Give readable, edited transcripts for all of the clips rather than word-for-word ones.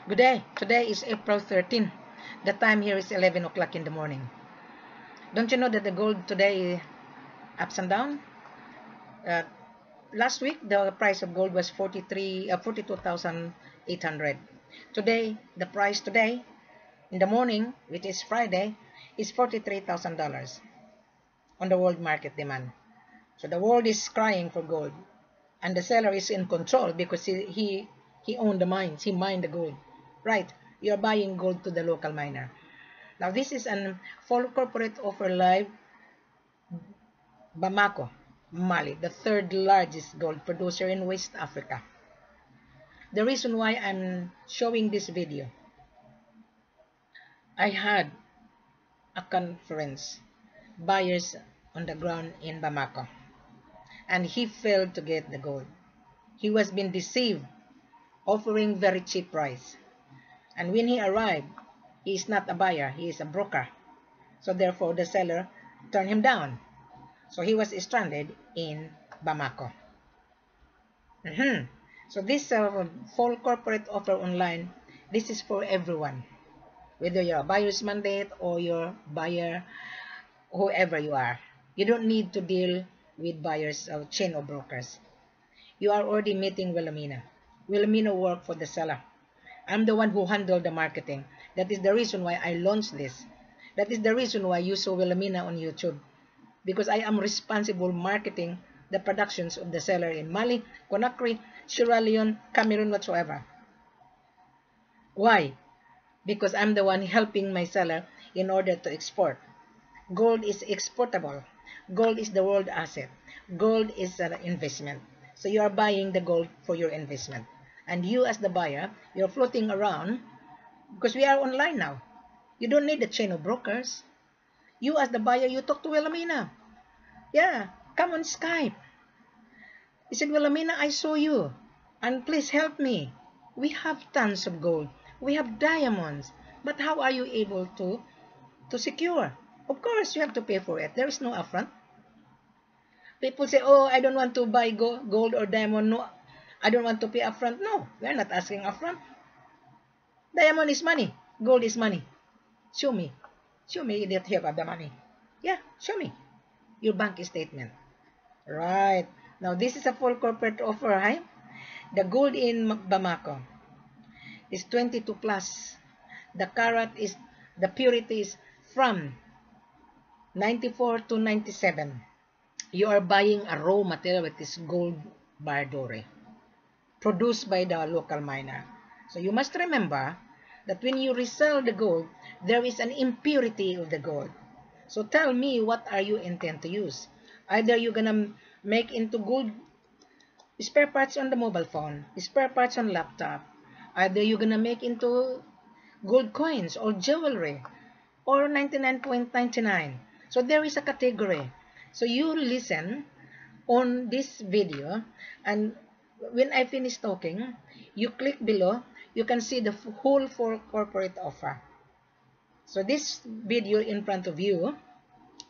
Good day. Today is April 13. The time here is 11 o'clock in the morning. Don't you know that the gold today ups and down? Uh, Last week, the price of gold was 42,800. Today, the price today, in the morning, which is Friday, is $43,000 on the world market demand. So the world is crying for gold. And the seller is in control because he owned the mines. He mined the gold. Right. You're buying gold to the local miner. Now, this is an full corporate offer live Bamako, Mali, the third largest gold producer in West Africa. The reason why I'm showing this video, I had a conference, buyers on the ground in Bamako, and he failed to get the gold. He was being deceived, offering very cheap price. And when he arrived, he is not a buyer, he is a broker. So therefore, the seller turned him down. So he was stranded in Bamako. So this full corporate offer online, this is for everyone. Whether you're a buyer's mandate or you're buyer, whoever you are. You don't need to deal with buyers or chain of brokers. You are already meeting Wilhelmina. Wilhelmina worked for the seller. I'm the one who handled the marketing. That is the reason why I launched this. That is the reason why you saw Wilhelmina on YouTube. Because I am responsible marketing the productions of the seller in Mali, Conakry, Sierra Leone, Cameroon, whatsoever. Why? Because I'm the one helping my seller in order to export. Gold is exportable. Gold is the world asset. Gold is an investment. So you are buying the gold for your investment. And you as the buyer, you're floating around because we are online now. You don't need a chain of brokers. You as the buyer, you talk to Wilhelmina. Yeah, come on Skype. He said, Wilhelmina, I saw you. And please help me. We have tons of gold. We have diamonds. But how are you able to secure? Of course, you have to pay for it. There is no upfront. People say, oh, I don't want to buy gold or diamond. No, I don't want to pay upfront. No, we are not asking upfront. Diamond is money. Gold is money. Show me. Show me that you have the money. Yeah, show me your bank statement. Right. Now, this is a full corporate offer, right? The gold in Bamako is 22 plus. The carat is, the purity is from 94 to 97. You are buying a raw material with this gold Bar Dore, produced by the local miner. So you must remember that when you resell the gold, there is an impurity of the gold. So tell me, what are you intend to use? Either you're gonna make into gold spare parts on the mobile phone, spare parts on laptop. Either you're gonna make into gold coins or jewelry or 99.99. So there is a category. So you listen on this video, and when I finish talking, you click below, you can see the whole full corporate offer. So this video in front of you,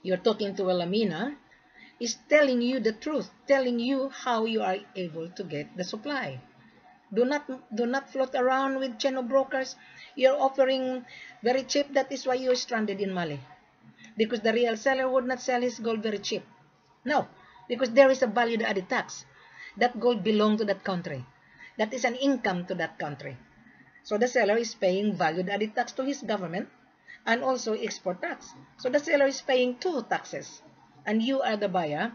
you're talking to Wilhelmina, is telling you the truth, telling you how you are able to get the supply. Do not float around with chain of brokers. You're offering very cheap. That is why you're stranded in Mali. Because the real seller would not sell his gold very cheap. No, because there is a value added tax. That gold belongs to that country. That is an income to that country. So the seller is paying value added tax to his government and also export tax. So the seller is paying two taxes. And you are the buyer.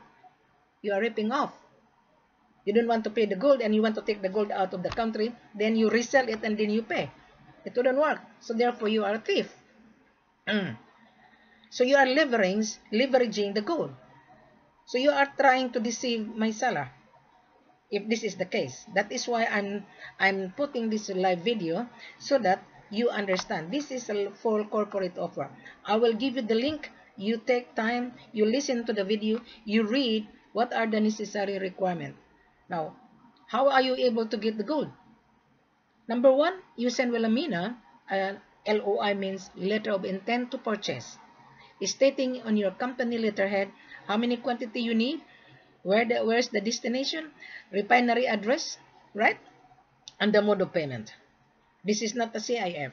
You are ripping off. You don't want to pay the gold and you want to take the gold out of the country, then you resell it and then you pay. It wouldn't work. So therefore you are a thief. So you are leveraging the gold. So you are trying to deceive my seller. If this is the case, that is why I'm putting this live video so that you understand. This is a full corporate offer. I will give you the link. You take time, you listen to the video, you read what are the necessary requirements. Now, how are you able to get the gold? Number one, you send Wilhelmina, LOI means letter of intent to purchase, stating on your company letterhead how many quantity you need, where's the destination, refinery address, right? And the mode of payment. This is not the CIF.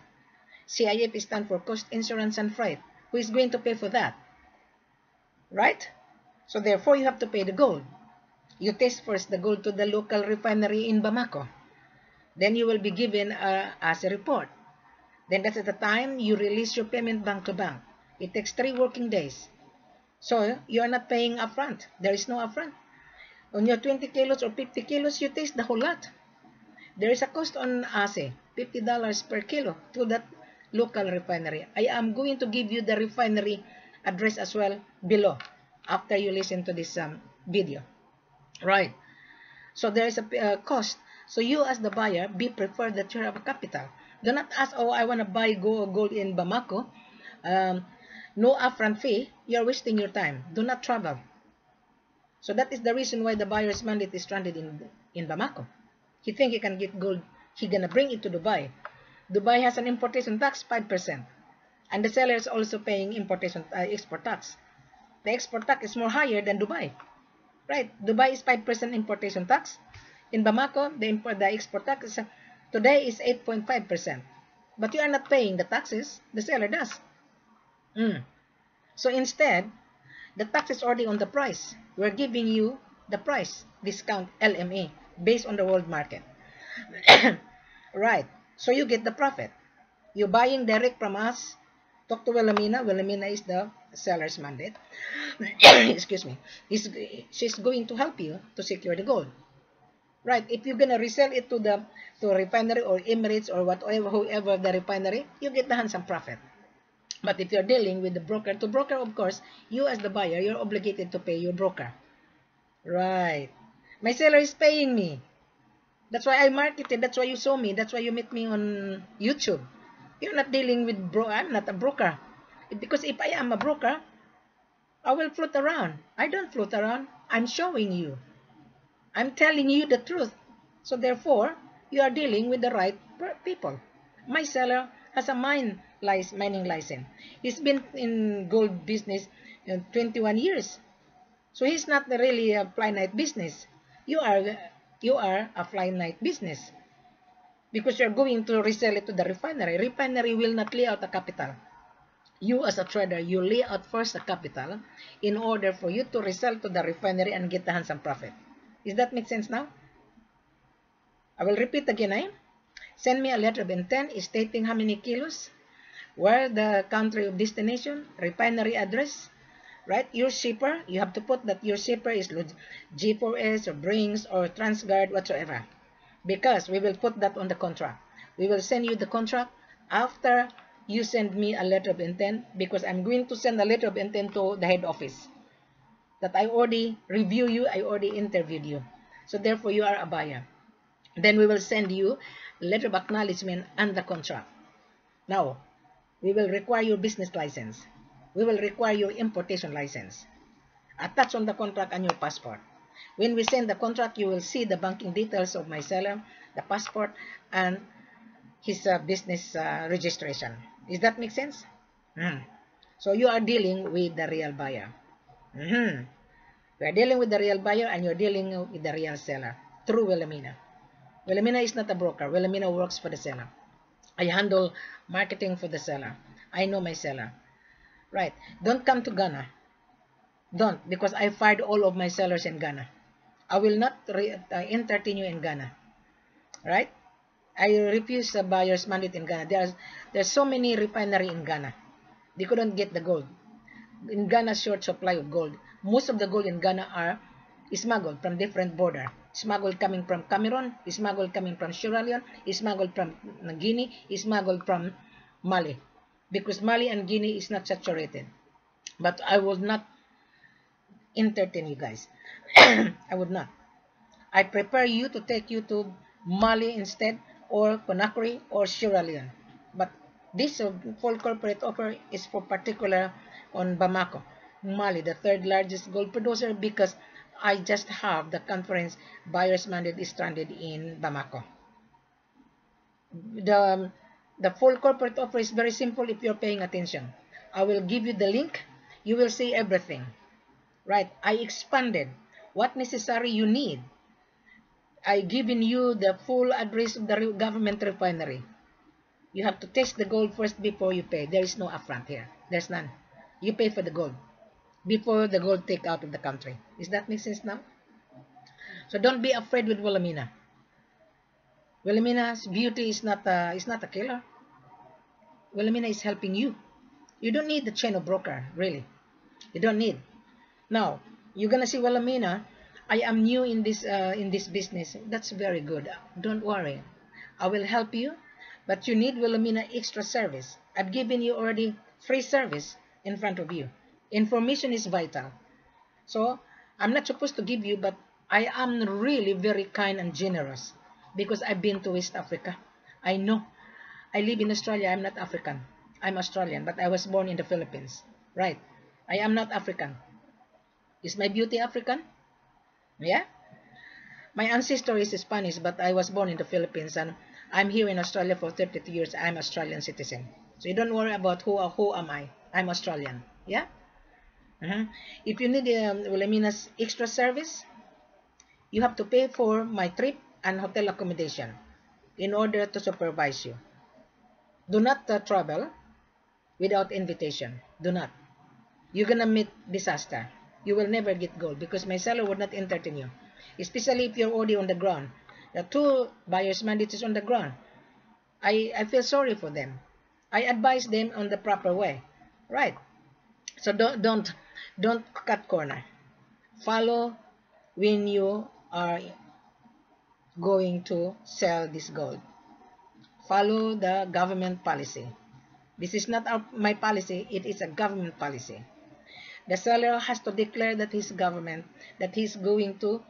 CIF stands for cost, insurance, and freight. Who is going to pay for that? Right? So therefore, you have to pay the gold. You test first the gold to the local refinery in Bamako. Then you will be given as a report. Then that's at the time you release your payment bank to bank. It takes 3 working days. So you are not paying upfront. There is no upfront. On your 20 kilos or 50 kilos, you taste the whole lot. There is a cost on assay, $50 per kilo to that local refinery. I am going to give you the refinery address as well below after you listen to this video. Right. So there is a cost. So you as the buyer, be prepared that you have a capital. Do not ask, oh, I want to buy gold in Bamako. No upfront fee. You're wasting your time. Do not travel. So that is the reason why the buyer's mandate is stranded in Bamako. He think he can get gold. He gonna bring it to Dubai. Dubai has an importation tax 5%. And the seller is also paying export tax. The export tax is more higher than Dubai. Right? Dubai is 5% importation tax. In Bamako, the export tax today is 8.5%. But you are not paying the taxes. The seller does. So instead, the tax is already on the price. We're giving you the price discount LMA based on the world market. Right. So you get the profit. You're buying direct from us. Talk to Wilhelmina. Wilhelmina is the seller's mandate. Excuse me. She's going to help you to secure the gold. Right. If you're gonna resell it to refinery or Emirates or whatever, whoever the refinery, you get the handsome profit. But if you're dealing with the broker, to broker, of course, you as the buyer, you're obligated to pay your broker. Right. My seller is paying me. That's why I marketed. That's why you saw me. That's why you met me on YouTube. You're not dealing with I'm not a broker. Because if I am a broker, I will float around. I don't float around. I'm showing you. I'm telling you the truth. So therefore, you are dealing with the right people. My seller has a mining license. He's been in gold business 21 years. So he's not really a fly-night business. You are a fly-night business. Because you're going to resell it to the refinery. Refinery will not lay out a capital. You as a trader, you lay out first a capital in order for you to resell to the refinery and get the handsome profit. Does that make sense now? I will repeat again. Send me a letter of intent stating how many kilos, where the country of destination, refinery address, right? Your shipper, you have to put that your shipper is G4S or Brinks or Transguard, whatsoever. Because we will put that on the contract. We will send you the contract after you send me a letter of intent, because I'm going to send a letter of intent to the head office. That I already reviewed you, I already interviewed you. So therefore, you are a buyer. Then we will send you a letter of acknowledgement and the contract. Now, we will require your business license. We will require your importation license. Attach on the contract and your passport. When we send the contract, you will see the banking details of my seller, the passport, and his business registration. Does that make sense? So you are dealing with the real buyer. We are dealing with the real buyer and you're dealing with the real seller through Wilhelmina. Wilhelmina is not a broker. Wilhelmina works for the seller. I handle marketing for the seller. I know my seller. Right. Don't come to Ghana. Don't, because I fired all of my sellers in Ghana. I will not entertain you in Ghana. Right? I refuse the buyer's mandate in Ghana. There's so many refinery in Ghana. They couldn't get the gold. In Ghana, short supply of gold. Most of the gold in Ghana are smuggled from different border. Smuggled coming from Cameroon, smuggled coming from Sierra Leone, smuggled from Guinea, smuggled from Mali. Because Mali and Guinea is not saturated. But I would not entertain you guys. I would not. I prepare you to take you to Mali instead, or Conakry, or Sierra Leone. But this full corporate offer is for particular on Bamako, Mali, the third largest gold producer, because I just have the conference buyer's mandate is stranded in Bamako. The full corporate offer is very simple if you're paying attention. I will give you the link. You will see everything. Right? I expanded what necessary you need. I given you the full address of the government refinery. You have to test the gold first before you pay. There is no upfront here. There's none. You pay for the gold before the gold take out of the country. Does that make sense now? So don't be afraid with wilhelmina. Wilhelmina's beauty is not a killer. Wilhelmina is helping you. You don't need the chain of broker, really. You don't need. Now, you're gonna see wilhelmina. I am new in this business. That's very good. Don't worry. I will help you, but you need wilhelmina extra service. I've given you already free service in front of you. Information is vital. So, I'm not supposed to give you, but I am really very kind and generous because I've been to West Africa. I know. I live in Australia. I'm not African. I'm Australian, but I was born in the Philippines. Right. I am not African. Is my beauty African? Yeah? My ancestor is Spanish, but I was born in the Philippines, and I'm here in Australia for 32 years. I'm Australian citizen. So you don't worry about who am I. I'm Australian. Yeah? If you need wilhelmina's extra service, you have to pay for my trip and hotel accommodation in order to supervise you. Do not travel without invitation. Do not. You're gonna meet disaster. You will never get gold because my seller would not entertain you. Especially if you're already on the ground. The two buyers mandate is on the ground. I feel sorry for them. I advise them on the proper way. Right. So don't cut corner. Follow when you are going to sell this gold. Follow the government policy. This is not my policy, it is a government policy. The seller has to declare that his government, that he's going to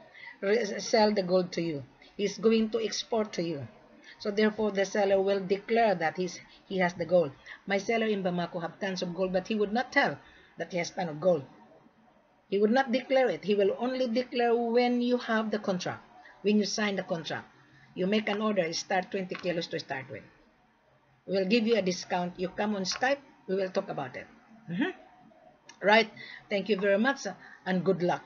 sell the gold to you. He's going to export to you. So therefore, the seller will declare that he has the gold. My seller in Bamako have tons of gold, but he would not tell that he has tons of gold. He would not declare it. He will only declare when you have the contract, when you sign the contract. You make an order, start 20 kilos to start with. We'll give you a discount. You come on Skype, we will talk about it. Right? Thank you very much and good luck.